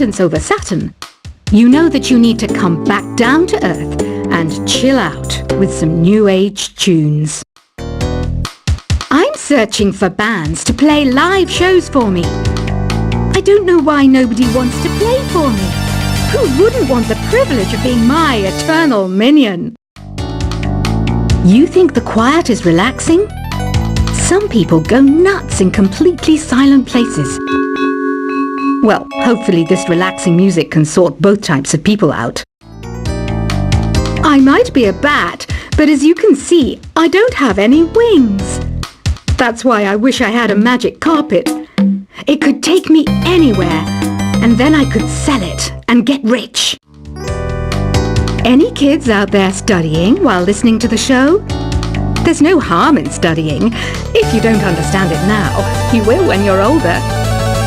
ascendance over Saturn, you know that you need to come back down to Earth and chill out with some new age tunes. I'm searching for bands to play live shows for me. I don't know why nobody wants to play for me. Who wouldn't want the privilege of being my eternal minion? You think the quiet is relaxing? Some people go nuts in completely silent places. Well, hopefully this relaxing music can sort both types of people out. I might be a bat, but as you can see, I don't have any wings. That's why I wish I had a magic carpet. It could take me anywhere, and then I could sell it and get rich. Any kids out there studying while listening to the show? There's no harm in studying. If you don't understand it now, you will when you're older.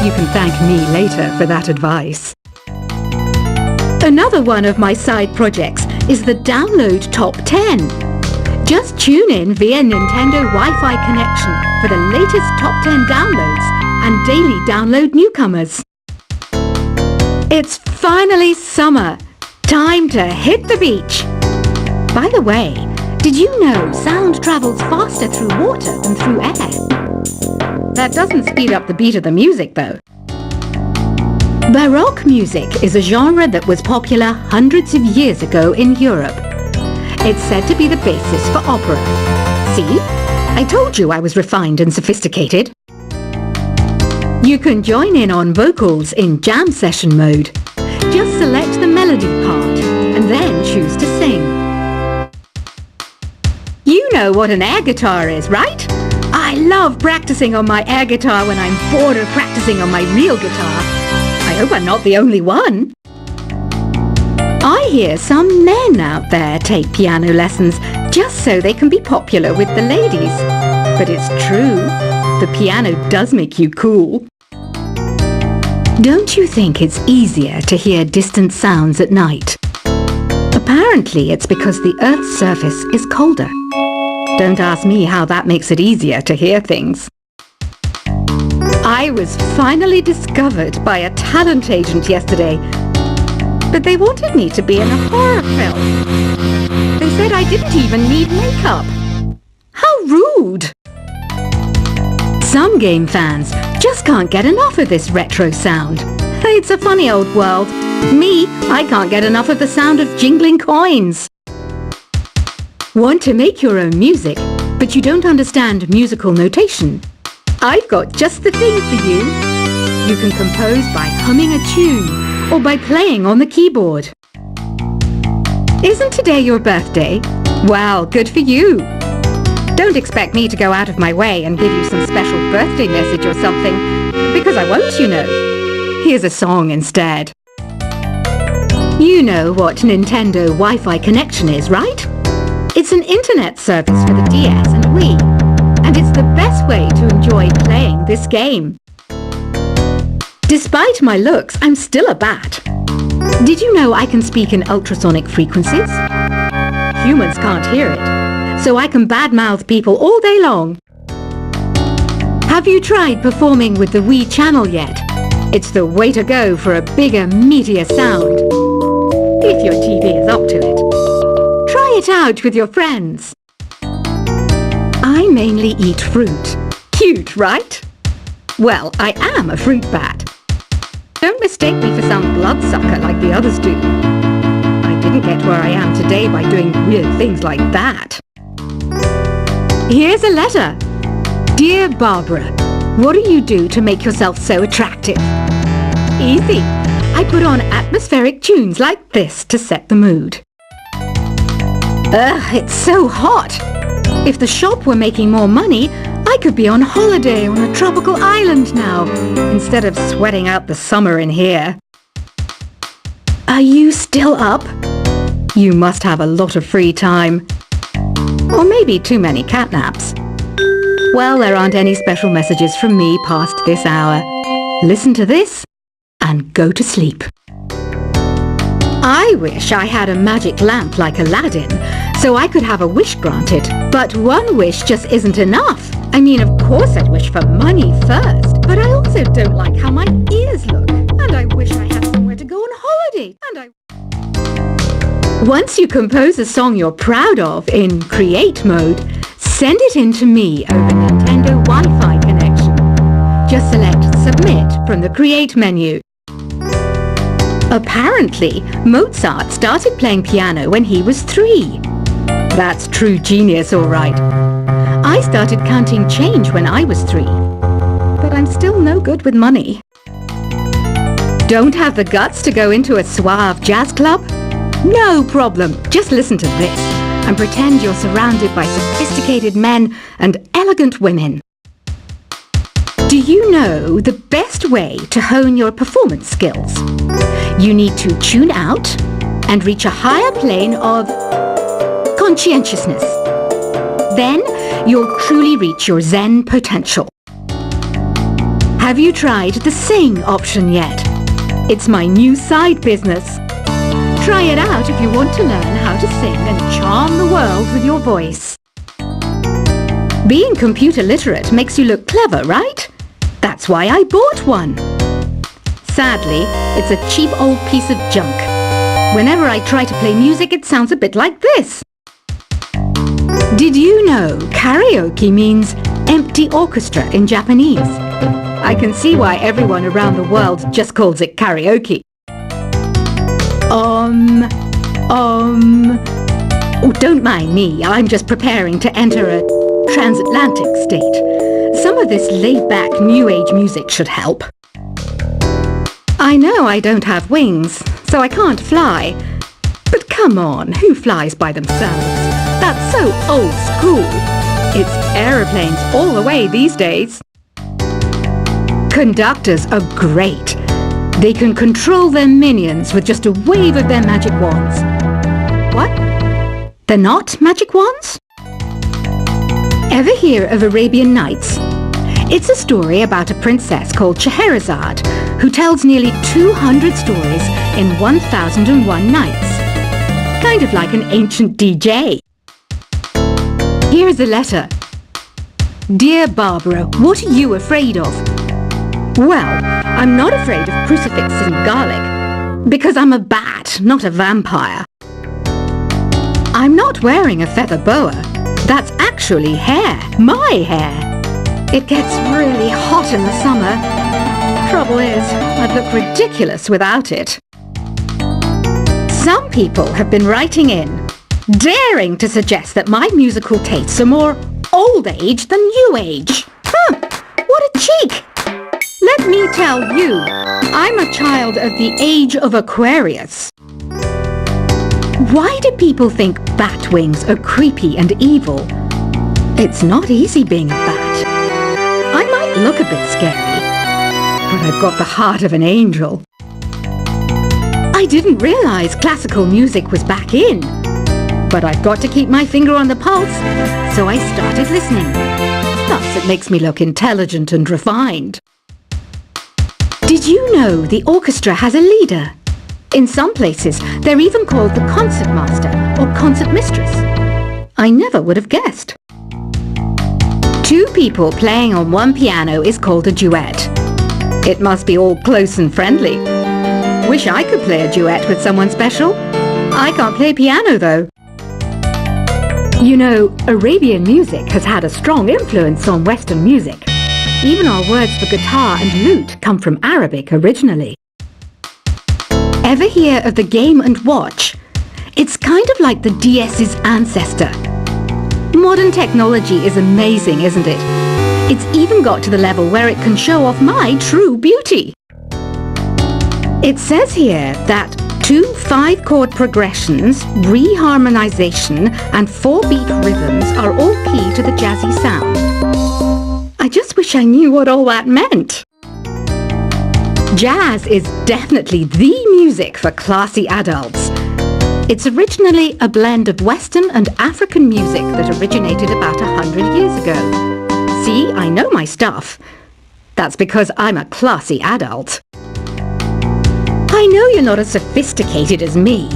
You can thank me later for that advice. Another one of my side projects is the Download Top 10. Just tune in via Nintendo Wi-Fi connection for the latest Top 10 downloads and daily download newcomers. It's finally summer. Time to hit the beach. By the way, did you know sound travels faster through water than through air? That doesn't speed up the beat of the music, though. Baroque music is a genre that was popular hundreds of years ago in Europe. It's said to be the basis for opera. See? I told you I was refined and sophisticated. You can join in on vocals in jam session mode. Just select the melody part and then choose to sing. You know what an air guitar is, right? I love practicing on my air guitar when I'm bored of practicing on my real guitar. I hope I'm not the only one. I hear some men out there take piano lessons just so they can be popular with the ladies. But it's true, the piano does make you cool. Don't you think it's easier to hear distant sounds at night? Apparently it's because the Earth's surface is colder. Don't ask me how that makes it easier to hear things. I was finally discovered by a talent agent yesterday, but they wanted me to be in a horror film. They said I didn't even need makeup. How rude! Some game fans just can't get enough of this retro sound. It's a funny old world. Me, I can't get enough of the sound of jingling coins. Want to make your own music, but you don't understand musical notation? I've got just the thing for you. You can compose by humming a tune or by playing on the keyboard. Isn't today your birthday? Well, good for you. Don't expect me to go out of my way and give you some special birthday message or something, because I won't, you know. Here's a song instead. You know what Nintendo Wi-Fi connection is, right? It's an internet service for the DS and Wii, and it's the best way to enjoy playing this game. Despite my looks, I'm still a bat. Did you know I can speak in ultrasonic frequencies? Humans can't hear it, so I can badmouth people all day long. Have you tried performing with the Wii channel yet? It's the way to go for a bigger, meatier sound. If your TV is up to it. Try it out with your friends. I mainly eat fruit. Cute, right? Well, I am a fruit bat. Don't mistake me for some bloodsucker like the others do. I didn't get where I am today by doing weird things like that. Here's a letter. Dear Barbara, what do you do to make yourself so attractive? Easy. I put on atmospheric tunes like this to set the mood. Ugh, it's so hot. If the shop were making more money, I could be on holiday on a tropical island now, instead of sweating out the summer in here. Are you still up? You must have a lot of free time. Or maybe too many catnaps. Well, there aren't any special messages from me past this hour. Listen to this and go to sleep. I wish I had a magic lamp like Aladdin, so I could have a wish granted. But one wish just isn't enough. I mean, of course I'd wish for money first, but I also don't like how my ears look, and I wish I had somewhere Once you compose a song you're proud of in Create mode, send it in to me over Nintendo Wi-Fi connection. Just select Submit from the Create menu. Apparently, Mozart started playing piano when he was 3. That's true genius, all right. I started counting change when I was 3, but I'm still no good with money. Don't have the guts to go into a suave jazz club? No problem. Just listen to this and pretend you're surrounded by sophisticated men and elegant women. Do you know the best way to hone your performance skills? You need to tune out and reach a higher plane of conscientiousness. Then you'll truly reach your Zen potential. Have you tried the Sing option yet? It's my new side business. Try it out if you want to learn how to sing and charm the world with your voice. Being computer literate makes you look clever, right? That's why I bought one. Sadly, it's a cheap old piece of junk. Whenever I try to play music, it sounds a bit like this. Did you know karaoke means empty orchestra in Japanese? I can see why everyone around the world just calls it karaoke. Oh, don't mind me. I'm just preparing to enter a transatlantic state. Some of this laid-back new age music should help. I know I don't have wings, so I can't fly. But come on, who flies by themselves? That's so old school. It's aeroplanes all the way these days. Conductors are great. They can control their minions with just a wave of their magic wands. What? They're not magic wands? Ever hear of Arabian Nights? It's a story about a princess called Scheherazade who tells nearly 200 stories in 1001 nights. Kind of like an ancient DJ. Here's a letter. Dear Barbara, what are you afraid of? Well, I'm not afraid of crucifixes and garlic, because I'm a bat, not a vampire. I'm not wearing a feather boa. That's actually hair, my hair. It gets really hot in the summer. Trouble is, I'd look ridiculous without it. Some people have been writing in, daring to suggest that my musical tastes are more old age than new age. What a cheek! Let me tell you, I'm a child of the age of Aquarius. Why do people think bat wings are creepy and evil? It's not easy being a bat. I might look a bit scary, but I've got the heart of an angel. I didn't realize classical music was back in, but I've got to keep my finger on the pulse, so I started listening. Thus, it makes me look intelligent and refined. Did you know the orchestra has a leader? In some places, they're even called the concertmaster or concertmistress. I never would have guessed. Two people playing on one piano is called a duet. It must be all close and friendly. Wish I could play a duet with someone special. I can't play piano though. You know, Arabian music has had a strong influence on Western music. Even our words for guitar and lute come from Arabic originally. Ever hear of the Game & Watch? It's kind of like the DS's ancestor. Modern technology is amazing, isn't it? It's even got to the level where it can show off my true beauty. It says here that 2 5-chord progressions, reharmonization and 4-beat rhythms are all key to the jazzy sound. I just wish I knew what all that meant. Jazz is definitely the music for classy adults. It's originally a blend of Western and African music that originated about 100 years ago. See, I know my stuff. That's because I'm a classy adult. I know you're not as sophisticated as me,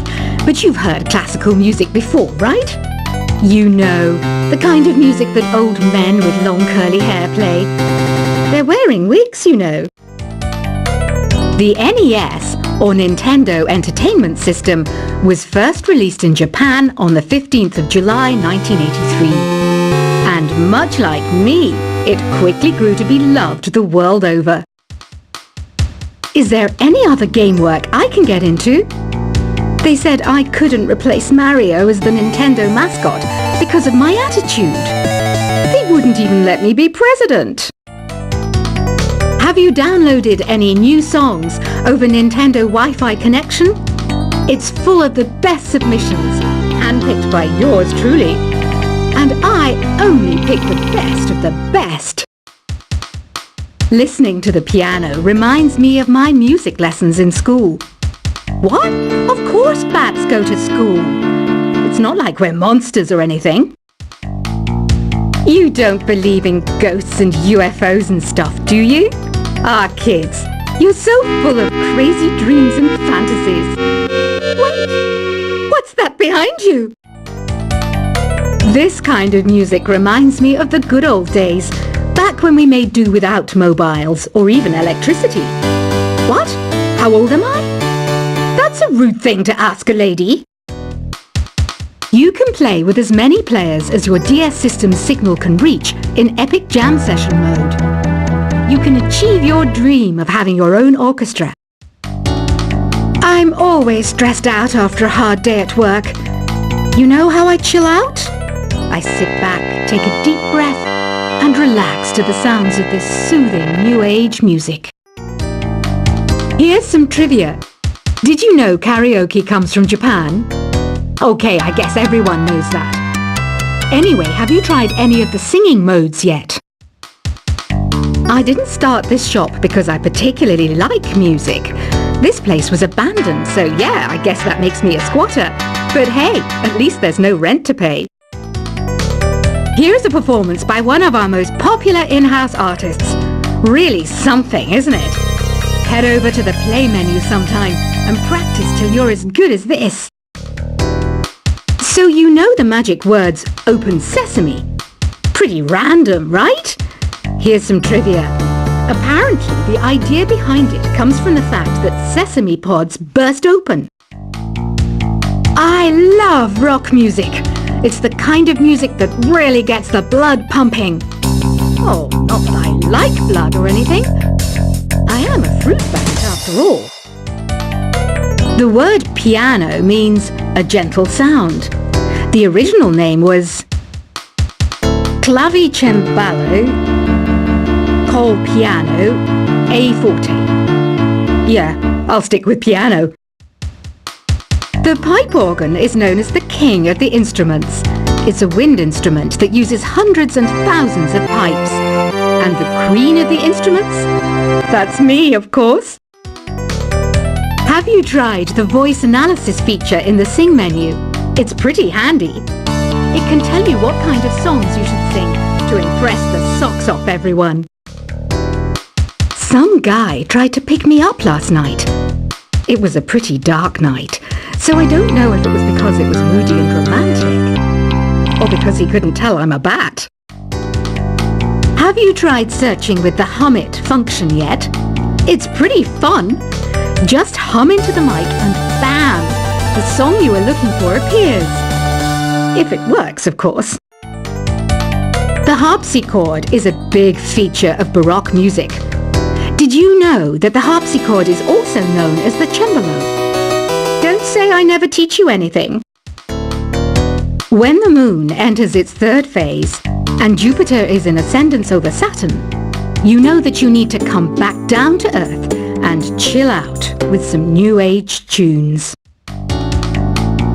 but you've heard classical music before, right? You know, the kind of music that old men with long curly hair play. They're wearing wigs, you know. The NES, or Nintendo Entertainment System, was first released in Japan on the 15th of July 1983. And much like me, it quickly grew to be loved the world over. Is there any other game work I can get into? They said I couldn't replace Mario as the Nintendo mascot because of my attitude. They wouldn't even let me be president. Have you downloaded any new songs over Nintendo Wi-Fi connection? It's full of the best submissions, handpicked by yours truly. And I only pick the best of the best. Listening to the piano reminds me of my music lessons in school. What? Of course bats go to school. It's not like we're monsters or anything. You don't believe in ghosts and UFOs and stuff, do you? Ah, kids, you're so full of crazy dreams and fantasies. Wait, what's that behind you? This kind of music reminds me of the good old days, back when we made do without mobiles or even electricity. What? How old am I? That's a rude thing to ask a lady. You can play with as many players as your DS system's signal can reach in Epic Jam Session mode. You can achieve your dream of having your own orchestra. I'm always stressed out after a hard day at work. You know how I chill out? I sit back, take a deep breath, and relax to the sounds of this soothing new age music. Here's some trivia. Did you know karaoke comes from Japan? Okay, I guess everyone knows that. Anyway, have you tried any of the singing modes yet? I didn't start this shop because I particularly like music. This place was abandoned, so yeah, I guess that makes me a squatter. But hey, at least there's no rent to pay. Here's a performance by one of our most popular in-house artists. Really something, isn't it? Head over to the play menu sometime and practice till you're as good as this. So you know the magic words "Open Sesame"? Pretty random, right? Here's some trivia. Apparently, the idea behind it comes from the fact that sesame pods burst open. I love rock music. It's the kind of music that really gets the blood pumping. Oh, not that I like blood or anything. I am a fruit bat after all. The word piano means a gentle sound. The original name was Clavicembalo col piano a forte. Yeah, I'll stick with piano. The pipe organ is known as the king of the instruments. It's a wind instrument that uses hundreds and thousands of pipes. And the queen of the instruments? That's me, of course. Have you tried the voice analysis feature in the Sing menu? It's pretty handy. It can tell you what kind of songs you should sing to impress the socks off everyone. Some guy tried to pick me up last night. It was a pretty dark night, so I don't know if it was because it was moody and romantic, or because he couldn't tell I'm a bat. Have you tried searching with the Hum It function yet? It's pretty fun. Just hum into the mic and bam! The song you were looking for appears. If it works, of course. The harpsichord is a big feature of Baroque music. Did you know that the harpsichord is also known as the cembalo? Don't say I never teach you anything. When the moon enters its third phase and Jupiter is in ascendance over Saturn, you know that you need to come back down to Earth and chill out with some new age tunes.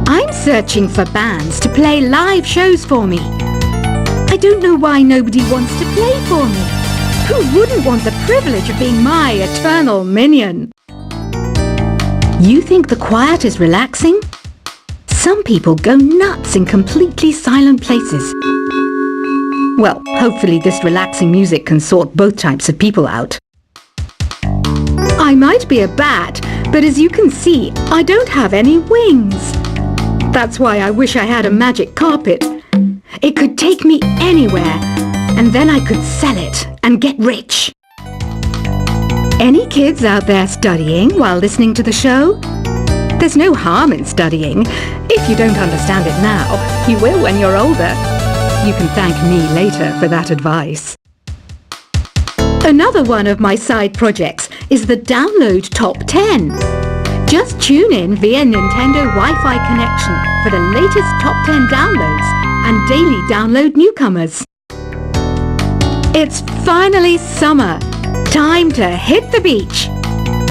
I'm searching for bands to play live shows for me. I don't know why nobody wants to play for me. Who wouldn't want the privilege of being my eternal minion? You think the quiet is relaxing? Some people go nuts in completely silent places. Well, hopefully this relaxing music can sort both types of people out. I might be a bat, but as you can see, I don't have any wings. That's why I wish I had a magic carpet. It could take me anywhere, and then I could sell it and get rich. Any kids out there studying while listening to the show? There's no harm in studying. If you don't understand it now, you will when you're older. You can thank me later for that advice. Another one of my side projects is the Download Top 10. Just tune in via Nintendo Wi-Fi connection for the latest Top 10 downloads and daily download newcomers. It's finally summer. Time to hit the beach.